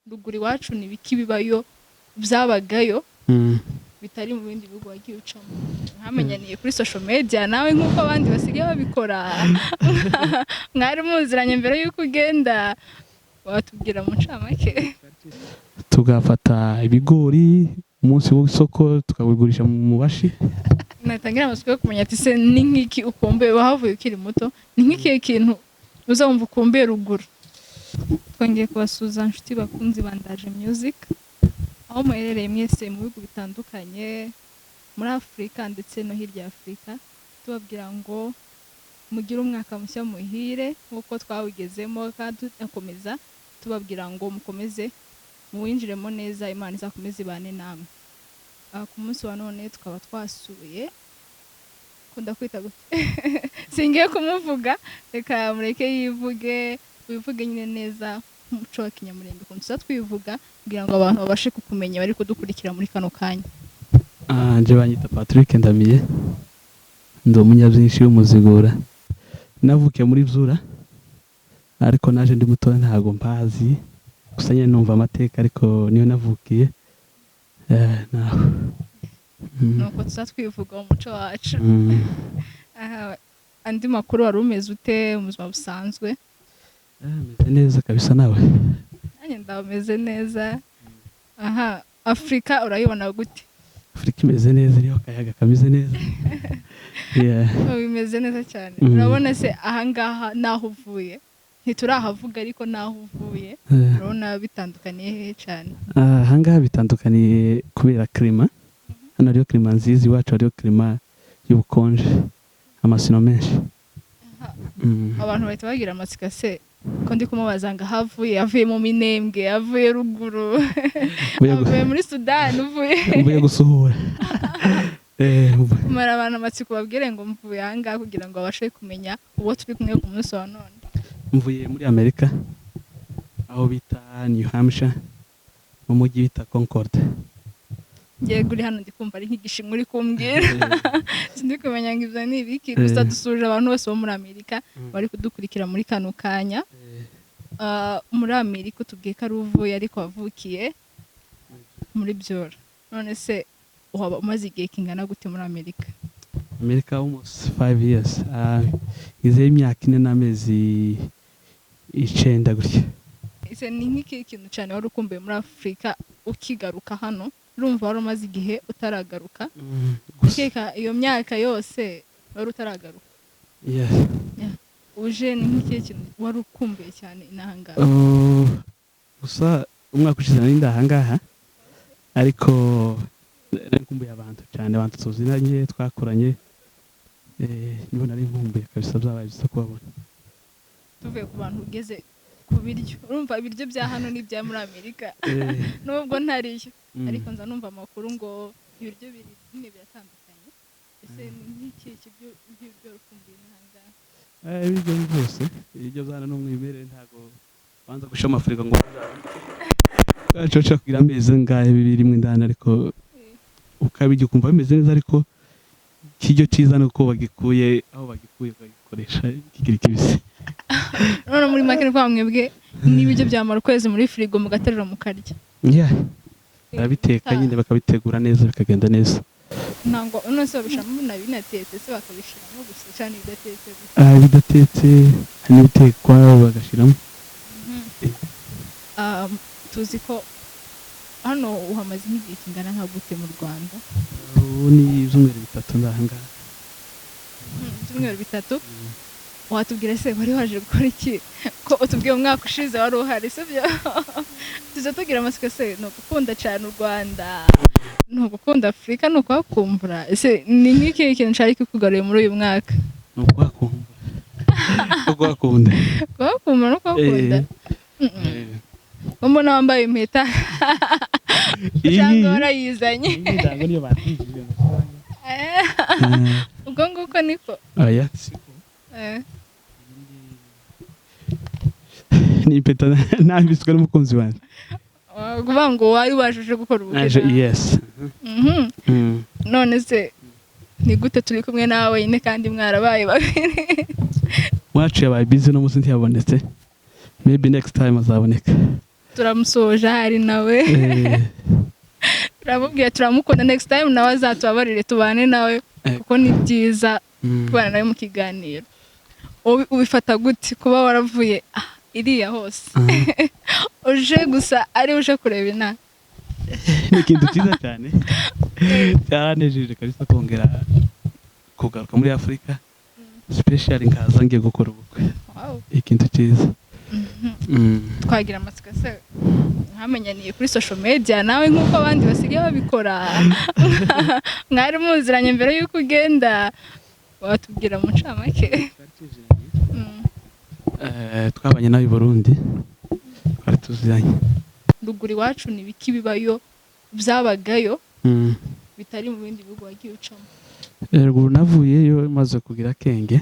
ruguru iwacu ni biki bibayo byabagayo bitari mu bindi bihugu wagiye ucamo nkamenyaniye kuri social media nawe nk'uko abandi basigaye babikora mwari muziranye mbere y'uko ugenda watubwira mu ncamake tugafata ibigori umunsi w'isoko tukabigurisha mu bashi natangira amasoko yo kumenya ati se ni nk'iki ukumbuye wahavuye ukiri muto ni nk'iki kintu uzumva ukumbuye ruguru twongeye kubasuza inshuti bakunzi bandaje music aho muherereye mwese mu bihugu bitandukanye muri Afrika ndetse no hirya Afrika tubabwira ngo mugire umwaka mushya muhire nkuko twawugezemo kandi akomeza tubabwira ngo mukomeze muwinjiremo neza Imana izakomeze ibane namwe ku munsi wa none tukaba twasuye kunda kwita singiye kumuvuga reka mureke yivuge wivuge nyine neza umuco wa kinyamurenge kuntuza twivuga kugira ngo abantu babashe kukumenya bari kudukurikira muri kano kanya nje banyita Patrick Ndamiye ndi umunyabyinshi w'umuzigura navukiye muri Zura ariko naje ndi muto ntago mpazi gusa nyine numva amateka ariko niyo navukiye naho nuko tuzatwivuga umuco wacu andi makuru wari umeze ute mu buzima busanzwe meze neza kabisa nawe nanjye ndameze neza Afrika urayibona gute Afrika imeze neza iriho akayaga kameze neza bimeze neza cyane urabona se ahangaha naho uvuye ntiturahavuga ariko naho uvuye urabona bitandukaniye hehe cyane ahangaha bitandukaniye kubera klima hano hariho klima nziza iwacu hariho klima y'ubukonje amasino menshi abantu bahita bagira amatsiko se ko ndi kumubaza ngo avuye mu Minembwe avuye ruguru avuye muri Sudani uvuye gusuhura mara abantu amatsiko babwire ngo mvuye ahangaha kugira ngo babashe kumenya uwo turi kumwe ku munsi wa none mvuye muri Amerika aho bita New Hampshire mu mujyi bita Concord ngiye guri hano ndikumva ari nk'igishimwe uri kumbwira sindi kumenya ngo ibyo ni ibiki gusa dusuje abantu bose bo muri Amerika bari kudukurikira muri kano kanya muri Amerika tubwiye ko ari uvuye ariko wavukiye muri Byora none se waba umaze igihe kingana gute muri Amerika almost 5 years izeye imyaka 4 n'amezi 9 gutya ese ni nk'iki kintu cyane wari ukumbuye muri Afrika ukigaruka hano urumva wari umaze igihe utaragaruka ukeka iyo myaka yose wari utaragaruka uje ni nk'iki kintu wari ukumbuye cyane inahangaha gusa umwaka ushize nari ndahangaha ariko nkumbuye abantu cyane abantu tuzinanye twakoranye nibo nari nkumbuye kabisa byabaye byiza kubabona tuvuye ku bantu ugeze ku biryo urumva ibiryo bya hano n'ibya muri Amerika nubwo ntariyo ariko nza numva amakuru ngo ibiryo biri biratandukanye ese n'iki ibyo rukumbuye n'ahangaha ibiryo byose ibiryo byana n'umwimere ntago banza gusha amafrika ngo cyo kugira ameze ngahe bibiri mu ndana ariko ukabijya kumva bimeze neza ariko kijyo ciza nuko bagikuye aho bagikuye bagikoresha kikiri kibisi none muri make kwa mwebwe n'ibiryo byamara ukwezi muri frigo mugaterura mukarya barabiteka nyine bakabitegura neza bikagenda neza ntango unose babishamo binatetse se bakabishiramo gusa cyane bidatetse bidatetse hani bitekwa bagashiramo tuzi ko hano uhamaze nk'igihe kingana nka gute mu Rwanda ni ibyumweru 3 ndahangaha ibyumweru 3 watubwira se wari waje gukora iki ko utubwiye umwaka ushize wari uhari sibyo tuza tugira amasiko se no gukunda cyane u Rwanda no gukunda Afrika no kwakumbura ese ni nk'iki kintu cyari kikugaruye muri uyu mwaka no kwakunda no kwakunda mbona wambaye impeta cyangwa warayizanye ndango niyo batije ubwo nguko niko aya siko ni impeta nambitswe n'umukunzi wanjye kuvuga ngo wari waje gukora ubukwe yes none se ni gute turi kumwe nawe nyine kandi mwarabaye babiri wacu yabaye busy no musi ntiyabonetse maybe next time azaboneka turamusoje hari nawe turamubwira turamukunda next time nawe azatubabarire tubane nawe kuko ni byiza kubana nawe mu kiganiro. Ubifata gute kuba waravuye iriya hose uje gusa ari uje kureba inama? Ni ikintu cyiza cyane cyaranejeje kabisa kongera kugaruka muri Afurika, especially nkaza ngiye gukora ubukwe. Ikintu cyiza. Twagira amatsiko se nkamenyaniye kuri social media nawe nk'uko abandi basigaye babikora, mwari muziranye mbere y'uko ugenda, watubwira mu ncamake? Twabanye nawe i Burundi, twari tuziranye. Ruguru iwacu ni biki bibayo byabagayo bitari mu bindi bihugu wagiye ucamo? Ruguru navuyeyo maze kugira akenge,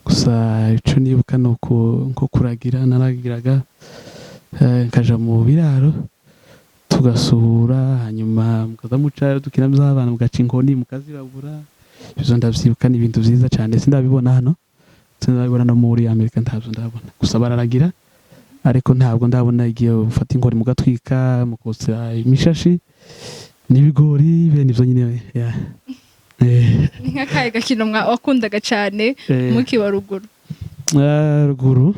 gusa ico nibuka nuko nko kuragira naragiraga nkaja mu biraro tugasura, hanyuma mukaza muca dukina by'abana mugaca inkoni mukazibabura. Izo ndavyibuka ni ibintu vyiza cyane, sindabibona hano, sindabibona no muri Amerika, ntabyo ndabona. Gusa bararagira ariko ntabwo ndabona igiye ufata inkoni mugatwika mukosera imishashi n'ibigori bene ivyo nyine. Ni nk'akahe gakino wakundaga cyane mukiba ruguru? Ruguru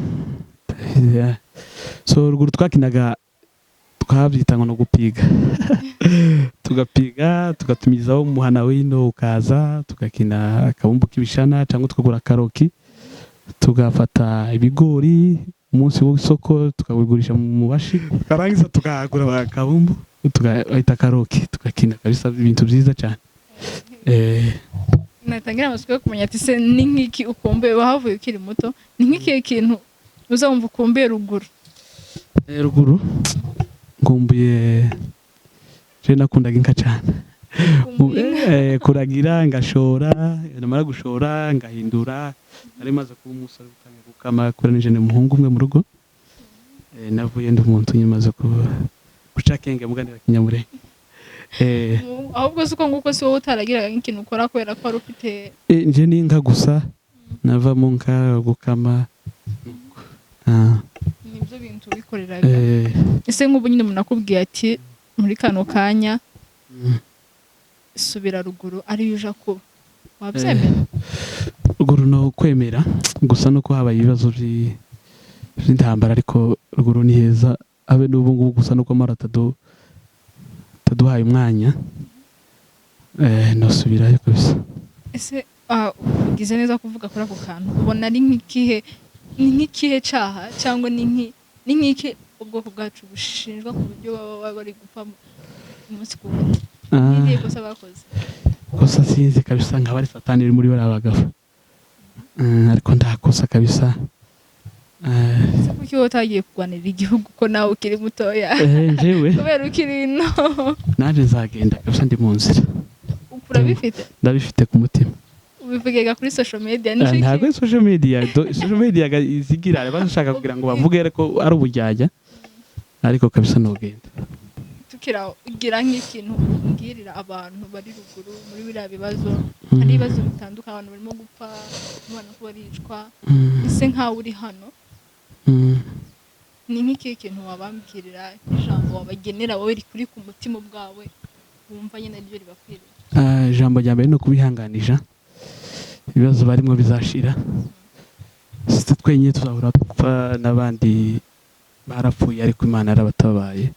so ruguru twakinaga, twabyita ngo no gupiga tugapiga tugatumizaho umuhana wino ukaza tugakina akabumbu k'ibishana cyangwa tukagura karoki tugafata ibigori umunsi w'isoko tukabigurisha mu bashi, karangiza tukagura akabumbu tugahita karoki tugakina kabisa, ibintu byiza cyane. Natangira amasiko yo kumenya ati se ni nk'iki ukumbuye wahavuye ukiri muto, ni nk'iki kintu uzumva ukumbuye ruguru? Ruguru ngumbuye je nakundaga inka cyane, kuragira ngashora, namara gushora ngahindura, nari maze kuba umusore utangiye gukama kuri nije n'umuhungu umwe mu rugo. Navuye ndi umuntu nyimaze guca kenge muganira kinyamurenge. Ahubwo suko nguko si wowe utaragiraga nk'ikintu ukora kubera ko ari ufite nje n'inka gusa, nava mu nka gukama. Nibyo bintu bikoreraga. Ese nk'ubu nyine munakubwiye ati muri kano kanya subira ruguru ari uja kuba, wabyemera? Ruguru no kwemera, gusa no ko habaye ibibazo by'intambara, ariko ruguru ni heza abe n'ubu ngubu, gusa no ko maratado taduhaye umwanya no subirayo kabisa. Ese ugize neza kuvuga kuri ako kantu, ubona ari nk'ikihe cyaha cyangwa ni nk'iki ubwoko bwacu bushinjwa ku buryo baba bari gupfa umunsi ku wundi? Ni kosa bakoze? Kosa sinzi kabisa, nka bari satani iri muri bari abagabo, ariko ndakosa kabisa. Ese kuki wowe utagiye kurwanira igihugu ko nawe ukiri mutoya? Njyewe kubera ukiri ino naje nzagenda kabisa, ndi mu nzira. Urabifite? Ndabifite ku mutima. Ubivugega kuri social media? Ntabwo social media izigira bashaka kugira ngo bavuge ariko ari ubujyajya, ariko kabisa nogenda. Tukira ugira nk'ikintu ngirira abantu bari ruguru muri biriya bibazo, hari ibibazo bitandukanye, abantu barimo gupfa, abantu ko baricwa, ese nkawe uri hano, ni nk'iki kintu wabambwirira, ijambo wabagenera wowe rikuri ku mutima bwawe wumva nyine ryo ribakwiriye? Ijambo rya mbere no kubihanganisha, ibibazo barimo bizashira, site twenyine tuzahura dupfa, n'abandi barapfuye ariko Imana yarabatabaye,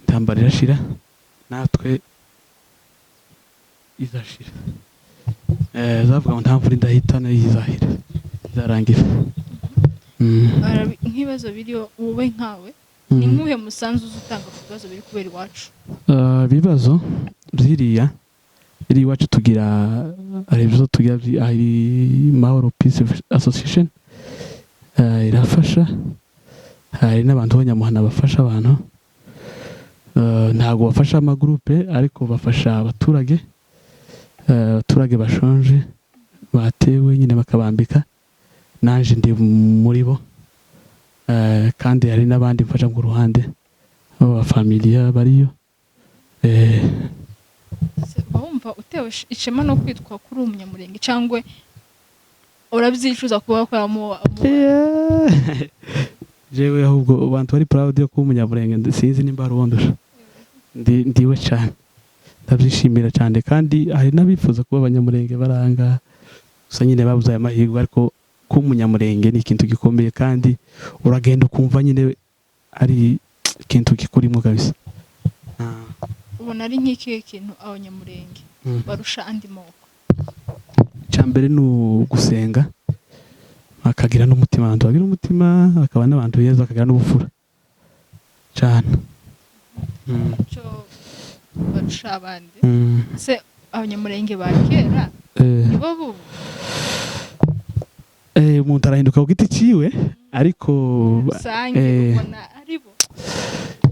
intambara irashira, natwe izashira. Zavuga ngo nta mvura idahita nayo izahira, izarangira. Nk'ibibazo biriho wowe nkawe, ni nk'uhe musanzu uzutanga ku bibazo biri kubera iwacu? Ibibazo ziriya iri iwacu tugira ibibazo tugira Mahoro Peace Association, irafasha, hari n'abantu b'Abanyamuhana bafasha abantu, ntabwo bafasha amagrupe ariko bafasha abaturage bashonje batewe nyine bakabambika, naje ndi muri bo, kandi hari n'abandi mfasha ku ruhande b'abafamiliya bariyo. Wumva utewe ishema no kwitwa kuri umunyamulenge cyangwa urabyicuza kuba wakoramo? jewe ahubwo abantu bari proud yo kuba umunyamulenge sinzi nimba rwondosha ndiwe cyane ndabyishimira cyane kandi hari n'abifuza kuba abanyamulenge baranga gusa nyine babuze aya mahirwe ariko kuba umunyamulenge ni ikintu gikomeye kandi uragenda ukumva nyine ari ikintu gikurimo kabisa. Ubona ari nk'ikihe kintu abanyamulenge barusha andi moko? Cyambere no gusenga akagira n'umutima, abantu bagira umutima akaba n'abantu beza akagira n'ubufura cyane. Cyo barusha abandi. Se abanyamulenge ba kera nibo bubu umuntu arahinduka ku giti ciwe ariko ubona aribo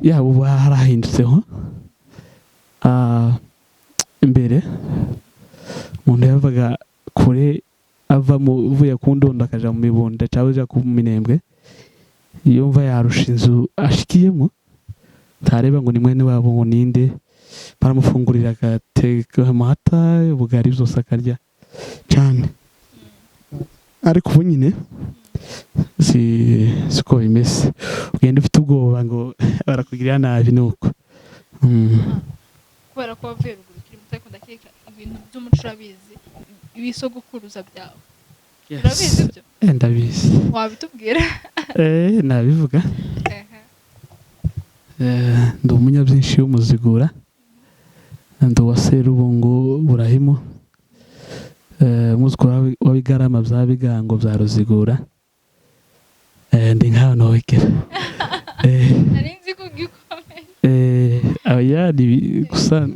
ya ubu harahindutseho. Imbere umuntu yavaga kure ava uvuye ku ndondo akaja mu mibunda cyangwa aja ku minembwe, yumva yarusha inzu ashikiyemo ntareba ngo ni mwene wabo ngo ninde, baramufungurira agateka amata ubugari byose akarya cyane. Ariko ubu nyine siko bimeze, ugenda ufite ubwoba ngo barakugirira nabi nuko kubera ko wavuye ruguru kiri muto ariko ndakeka ibintu by'umuco urabizi, ibisogokuruza byawe urabizi byo? Ndabizi. Wabitubwira? Nabivuga. Ndi umunyabyinshi w'umuzigura, ndi uwa Serubungu Burahimu, umuzukuru w'Ibigarama bya Bigango bya Ruzigura, ndi nkaho nowekera. Nari nzi ko gikomeye. Gusa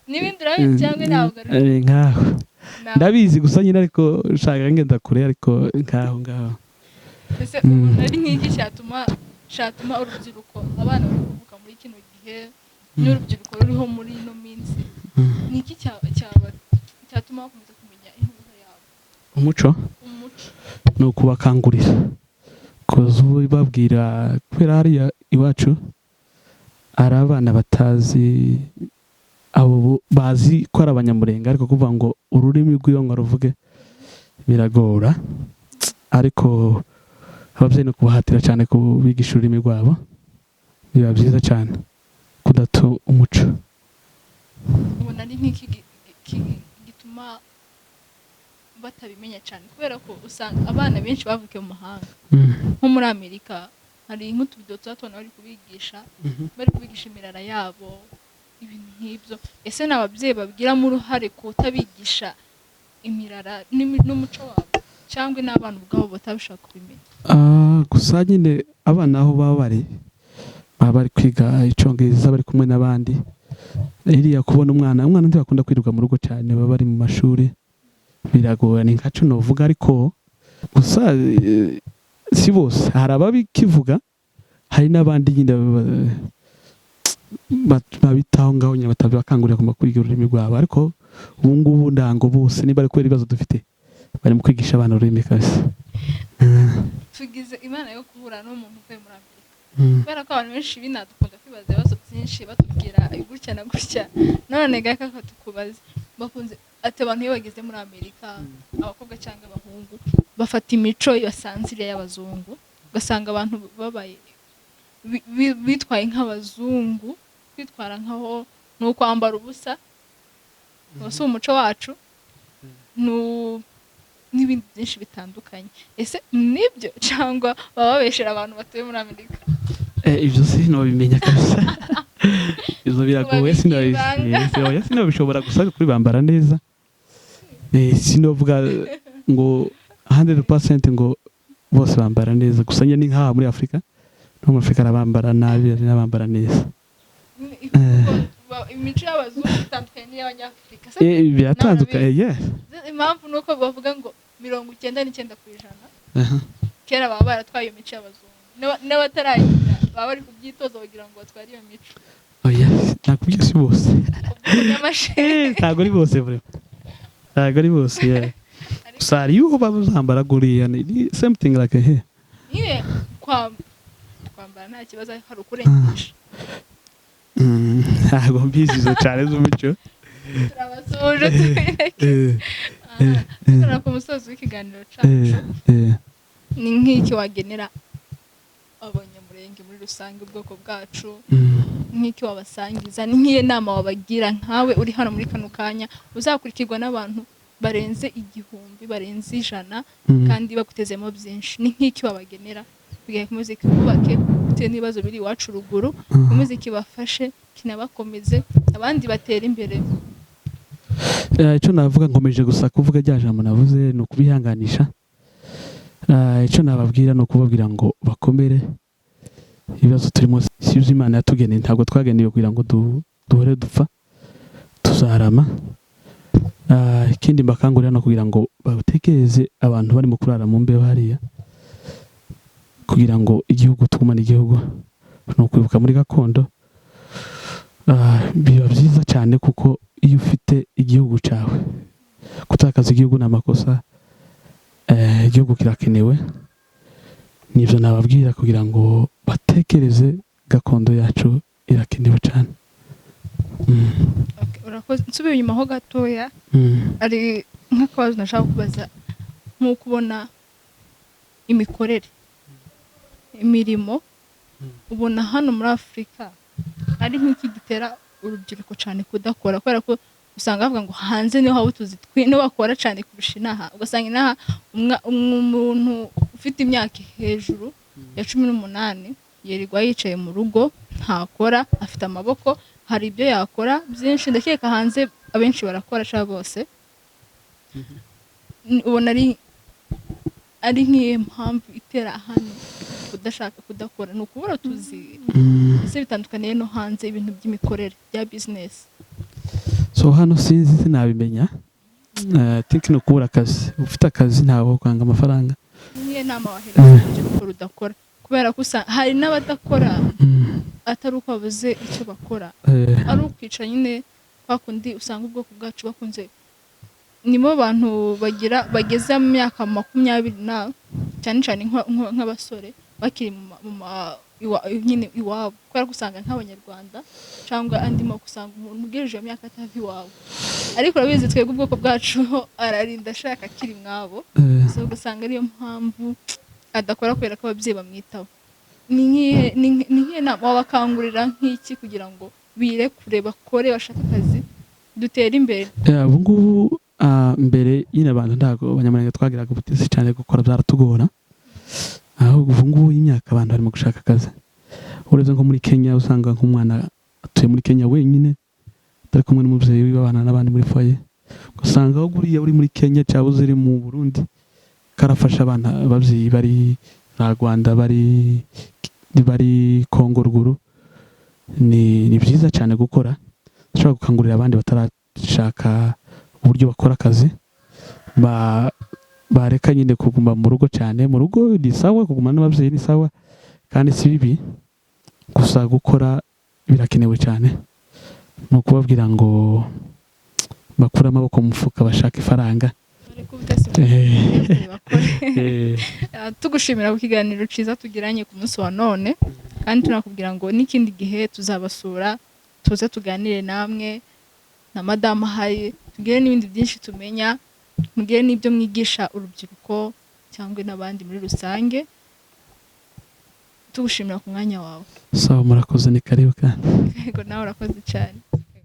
n'ibindi urabizi cyangwa ntabwo nkaho ndabizi gusa nyine ariko nshaka ngenda kure ariko nkaho. Ese ubona ari nk'iki cyatuma urubyiruko abana bari kuvuka muri kino gihe n'urubyiruko ruriho muri ino minsi, ni iki cyatuma bakomeza kumenya intuza yabo? Umuco ni ukubakangurira babwira, kubera hariya iwacu hari abana batazi, abo bazi ko ari abanyamulenge ariko kuvuga ngo ururimi rw'iyo ngo ruvuge biragora, ariko ababyeyi no kubahatira cyane kubigisha ururimi rwabo biba byiza cyane kudata umuco. Ubona ari nk'iki gituma batabimenya cyane, kubera ko usanga abana benshi bavukiye mu mahanga nko muri Amerika, hari nk'utubido tubona bari kubigisha imirara yabo ibintu nk'ibyo. Ese n'ababyeyi babigiramo uruhare kutabigisha imirara n'umuco wabo cyangwa n'abana ubwabo batabishaka kubimenya? Gusa nyine abana aho baba bari kwiga icyongereza bari kumwe n'abandi, iriya kubona umwana ntibakunda kwirirwa mu rugo cyane, baba bari mu mashuri biragora, ni nkacu novuga. Ariko gusa si bose, hari ababikivuga hari n'abandi nyine babitaho ngaho nyine batabakangurira kuma kwiga ururimi rwabo. Ariko ubu ngubu ndango bose niba ari kubera ibibazo dufite bari mu kwigisha abana ururimi kabisa. Tugize imana yo guhura n'umuntu uvuye muri Amerika, kubera ko abantu benshi binadukunda kwibaza ibibazo byinshi batubwira gutya na gutya, none gaka tukubaze bakunze ati abantu iyo bageze muri Amerika, abakobwa cyangwa abahungu bafata imico yasanzire y'abazungu, ugasanga abantu babaye bitwaye nk'abazungu, kwitwara nkaho ni ukwambara ubusa, si umuco wacu, n'ibindi byinshi bitandukanye. Ese nibyo cyangwa baba babeshera abantu batuye muri Amerika? Ibyo sinabimenya kabisa. Izo biragoye, sinabishobora gusa kuri bambara neza. Sinovuga ngo 100% ngo bose bambara neza, gusa nyine nkaha muri Afrika no muri Afrika arabambara nabi n'abambara neza. Imico y'abazungu itandukanye n'iy'abanyafrika. Biratandukanye. Impamvu nuko bavuga ngo 99%. Kera baba baratwaye iyo mico y'abazungu, n'abatarayigira baba bari kubyitoza bagira ngo batware iyo mico. Nakubwiye si bose. Ntabwo ari bose vraiment. Ntabwo ari bose. Gusa hari uwo bazambara guriya ni something like here. Niye kwambara nta kibazo, hari ukurengesha. Ntabwo mbizizo cyane z'umuco. Turabasuje twireke. Ku musozi w'ikiganiro cyacu ni nk'iki wagenera abanyamurenge muri rusange ubwoko bwacu nk'iki wabasangiza ni nk'iyo nama wabagira nkawe uri hano muri kano kanya uzakurikirwa n'abantu barenze 1000 barenze 100 kandi bagutezemo byinshi ni nk'iki wabagenera kugira ngo muziki kubake bitewe n'ibibazo biri iwacu ruguru umuziki bafashe kinabakomeze abandi batera imbere. Icyo navuga nkomeje gusa kuvuga rya jambo navuze no kubihanganisha. Icyo nababwira no kubabwira ngo bakomere ibibazo turimo sivyo Imana yatugeneye ntabwo twageneye kugira ngo duhore dupfa tuzarama. Ikindi mbakangurira no kugira ngo batekereze abantu bari mu kurara mu mbeho hariya kugira ngo igihugu tugumane igihugu no kwibuka muri gakondo. Biba byiza cyane kuko iyo ufite igihugu cyawe kutakaza igihugu n'amakosa igihugu kirakenewe. Nivyo nababwira kugira ngo batekereze gakondo yacu irakenewe cyane. Urakoze nsubiye inyuma ho gatoya ari nk'akabazo nashaka kubaza nk'uko ubona imikorere imirimo ubona hano muri Afrika ari nk'iki gitera urubyiruko cyane kudakora kubera ko usanga bavuga ngo hanze niho haba tuzi twino bakora cyane kurusha inaha ugasanga inaha umuntu ufite imyaka hejuru ya 18 yerirwa yicaye mu rugo ntakora afite amaboko hari ibyo yakora byinshi ndakeka hanze abenshi barakora cha bose ubona ari nk'iyo mpamvu itera hano kudashaka kudakora no kubura tuzi ese bitandukaniye no hanze ibintu by'imikorere bya business. So hano sinzi sinabimenya think no kubura akazi ufite akazi ntaho kwanga amafaranga niye nama wahereje gukora udakora kubera ko hari n'abadakora atari uko babuze icyo bakora ari ukwica nyine kwakundi usanga ubwoko bwacu bakunze nimo abantu bageze mu myaka 20 na cyane cyane nk'abasore bakiri nyine iwabo kubera kusanga nk'abanyarwanda cyangwa andimo kusanga umuntu ugejeje imyaka atavi iwabo ariko urabizi twebwe ubwoko bwacu ararinda ashaka kiri mwabo so gusanga ariyo mpamvu adakora kubera ko ababyeyi bamwitaho. Ni nk'iye nama wabakangurira nk'iki kugira ngo bire kureba kore bashaka akazi dutera imbere. Ubu ngubu mbere nyine abantu ndago abanyamurenge twagiraga ubutisi cyane gukora byaratugora aho ubu ngubu imyaka abantu barimo gushaka akazi uretse nko muri Kenya usanga nk'umwana atuye muri Kenya wenyine atari kumwe n'umubyeyi w'abana n'abandi muri foyer usanga aho guriya uri muri Kenya cyangwa uziri mu Burundi karafasha abana ababyeyi bari na Rwanda bari Kongo ruguru ni byiza cyane gukora ushobora gukangurira abandi batarashaka uburyo bakora akazi bareka nyine kuguma mu rugo cyane mu rugo ni sawa kuguma n'ababyeyi ni sawa kandi si bibi gusa gukora birakenewe cyane no kubabwira ngo bakura amaboko mu mufuka bashaka ifaranga. Tugushimira ku kiganiro ciza tugiranye ku munsi wa none kandi tunakubwira ngo n'ikindi gihe tuzabasura tuze tuganire namwe na madama hari tugire n'ibindi byinshi tumenya mugire n'ibyo mwigisha urubyiruko cyangwa n'abandi muri rusange. Tugushimira ku mwanya wawe. Sawa murakoze ni karibu kandi. Yego nawe urakoze cyane.